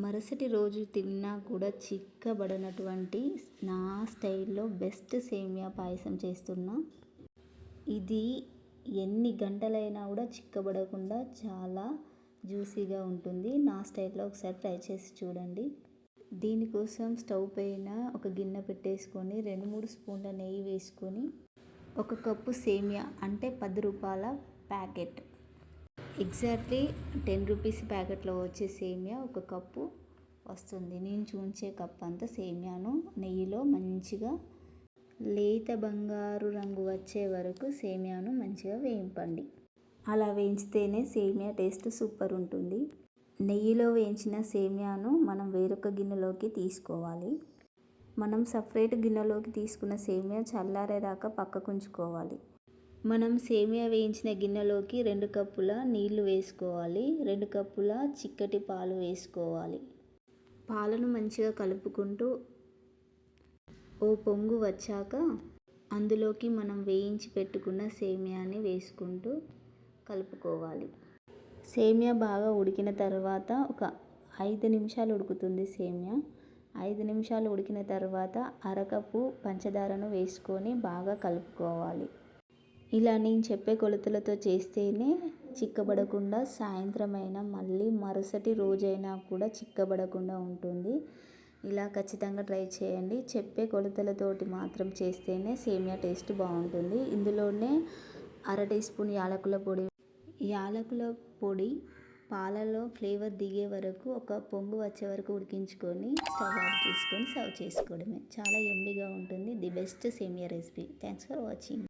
మరుసటి రోజు తిన్నా కూడా చిక్కబడనటువంటి నా స్టైల్లో బెస్ట్ సేమియా పాయసం చేస్తున్నా. ఇది ఎన్ని గంటలైనా కూడా చిక్కబడకుండా చాలా జ్యూసీగా ఉంటుంది. నా స్టైల్లో ఒకసారి ట్రై చేసి చూడండి. దీనికోసం స్టవ్ పైన ఒక గిన్నె పెట్టేసుకొని 2-3 స్పూన్ల నెయ్యి వేసుకొని 1 కప్పు సేమియా అంటే 10 రూపాయల ప్యాకెట్, ఎగ్జాక్ట్లీ 10 రూపీస్ ప్యాకెట్లో వచ్చే సేమియా 1 కప్పు వస్తుంది. నేను చూంచే కప్ అంతా సేమియాను నెయ్యిలో మంచిగా లేత బంగారు రంగు వచ్చే వరకు సేమియాను మంచిగా వేయింపండి. అలా వేయించితేనే సేమియా టేస్ట్ సూపర్ ఉంటుంది. నెయ్యిలో వేయించిన సేమియాను మనం వేరొక గిన్నెలోకి తీసుకోవాలి. మనం సపరేట్ గిన్నెలోకి తీసుకున్న సేమియా చల్లారేదాకా పక్కకు ఉంచుకోవాలి. మనం సేమియా వేయించిన గిన్నెలోకి 2 కప్పుల నీళ్లు వేసుకోవాలి. 2 కప్పుల చిక్కటి పాలు వేసుకోవాలి. పాలను మంచిగా కలుపుకుంటూ ఓ పొంగు వచ్చాక అందులోకి మనం వేయించి పెట్టుకున్న సేమియాని వేసుకుంటూ కలుపుకోవాలి. సేమియా బాగా ఉడికిన తర్వాత ఒక 5 నిమిషాలు ఉడుకుతుంది సేమియా. 5 నిమిషాలు ఉడికిన తర్వాత అరకప్పు పంచదారను వేసుకొని బాగా కలుపుకోవాలి. ఇలా నేను చెప్పే కొలతలతో చేస్తేనే చిక్కబడకుండా సాయంత్రం అయినా మళ్ళీ మరుసటి రోజైనా కూడా చిక్కబడకుండా ఉంటుంది. ఇలా ఖచ్చితంగా ట్రై చేయండి. చెప్పే కొలతలతోటి మాత్రం చేస్తేనే సేమియా టేస్ట్ బాగుంటుంది. ఇందులోనే 1/2 టీ స్పూన్ యాలకుల పొడి. యాలకుల పొడి పాలలో ఫ్లేవర్ దిగే వరకు ఒక పొంగు వచ్చే వరకు ఉడికించుకొని స్టవ్ ఆఫ్ చేసుకొని సర్వ్ చేసుకోవడమే. చాలా యమ్మీగా ఉంటుంది. ది బెస్ట్ సేమియా రెసిపీ. Thanks for watching.